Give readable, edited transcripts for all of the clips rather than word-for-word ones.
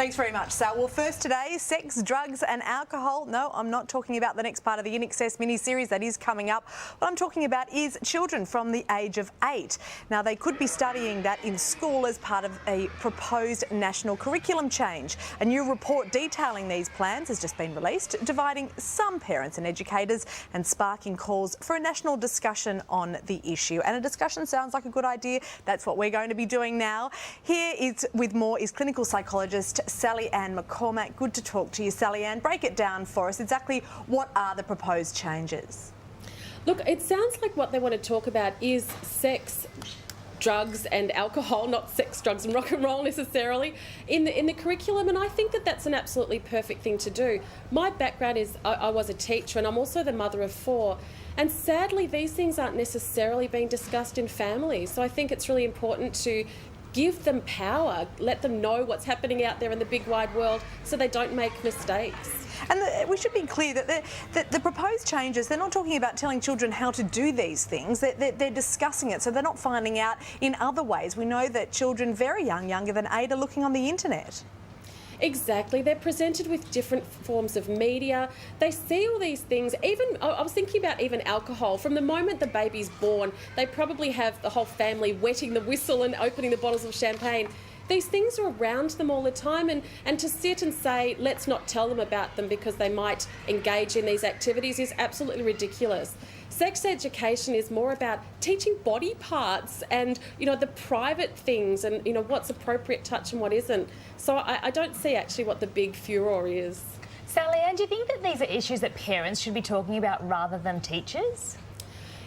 Thanks very much, Sal. Well, first today, sex, drugs and alcohol. No, I'm not talking about the next part of the In Excess mini-series that is coming up. What I'm talking about is children from the age of 8. Now, they could be studying that in school as part of a proposed national curriculum change. A new report detailing these plans has just been released, dividing some parents and educators and sparking calls for a national discussion on the issue. And a discussion sounds like a good idea. That's what we're going to be doing now. Here is with more is clinical psychologist Sally-Anne McCormack. Good to talk to you, Sally-Anne. Break it down for us. Exactly what are the proposed changes? Look, it sounds like what they want to talk about is sex, drugs and alcohol, not sex, drugs and rock and roll necessarily, in the curriculum, and I think that that's an absolutely perfect thing to do. My background is I was a teacher and I'm also the mother of 4, and sadly these things aren't necessarily being discussed in families, so I think it's really important to give them power, let them know what's happening out there in the big wide world so they don't make mistakes. And we should be clear that the proposed changes, they're not talking about telling children how to do these things, they're discussing it, so they're not finding out in other ways. We know that children very young, younger than 8, are looking on the internet. Exactly. They're presented with different forms of media. They see all these things. Even I was thinking about even alcohol. From the moment the baby's born, they probably have the whole family wetting the whistle and opening the bottles of champagne. These things are around them all the time, and to sit and say, let's not tell them about them because they might engage in these activities is absolutely ridiculous. Sex education is more about teaching body parts and, the private things and, what's appropriate touch and what isn't. So I don't see actually what the big furor is. Sally-Anne, do you think that these are issues that parents should be talking about rather than teachers?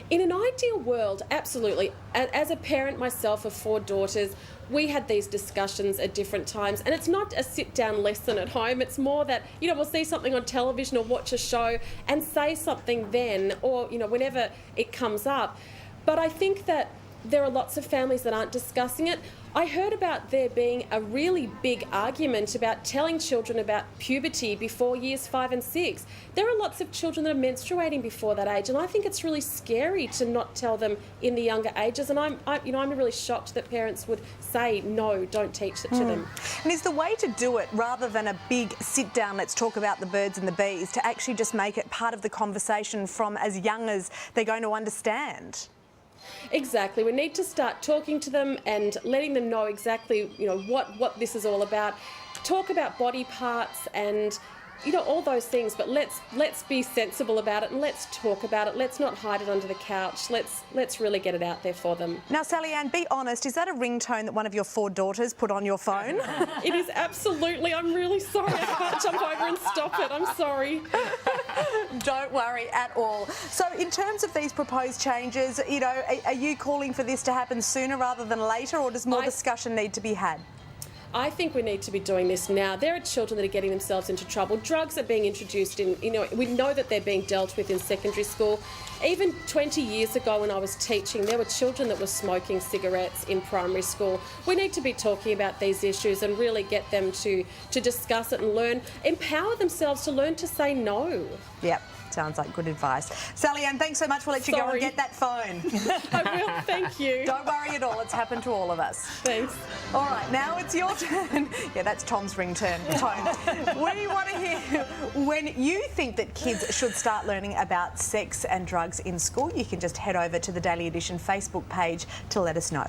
In an ideal world, absolutely. As a parent myself of 4 daughters, we had these discussions at different times, and it's not a sit-down lesson at home. It's more that, we'll see something on television or watch a show and say something then, or, whenever it comes up. But I think that there are lots of families that aren't discussing it. I heard about there being a really big argument about telling children about puberty before years 5 and 6. There are lots of children that are menstruating before that age, and I think it's really scary to not tell them in the younger ages. And I'm really shocked that parents would say no, don't teach it to them. And is the way to do it, rather than a big sit down, let's talk about the birds and the bees, to actually just make it part of the conversation from as young as they're going to understand? Exactly. We need to start talking to them and letting them know exactly, what this is all about. Talk about body parts and, all those things. But let's be sensible about it and let's talk about it. Let's not hide it under the couch. Let's really get it out there for them. Now, Sally-Anne, be honest. Is that a ringtone that one of your 4 daughters put on your phone? It is absolutely. I'm really sorry. I can't jump over and stop it. I'm sorry. Don't worry at all. So in terms of these proposed changes, are you calling for this to happen sooner rather than later, or does more discussion need to be had? I think we need to be doing this now. There are children that are getting themselves into trouble. Drugs are being introduced in, we know that they're being dealt with in secondary school. Even 20 years ago when I was teaching, there were children that were smoking cigarettes in primary school. We need to be talking about these issues and really get them to discuss it and learn, empower themselves to learn to say no. Yep. Sounds like good advice. Sally-Anne, thanks so much. We'll let you go and get that phone. I will, thank you. Don't worry at all. It's happened to all of us. Thanks. All right, now it's your turn. Yeah, that's Tom's ringtone. We want to hear when you think that kids should start learning about sex and drugs in school. You can just head over to the Daily Edition Facebook page to let us know.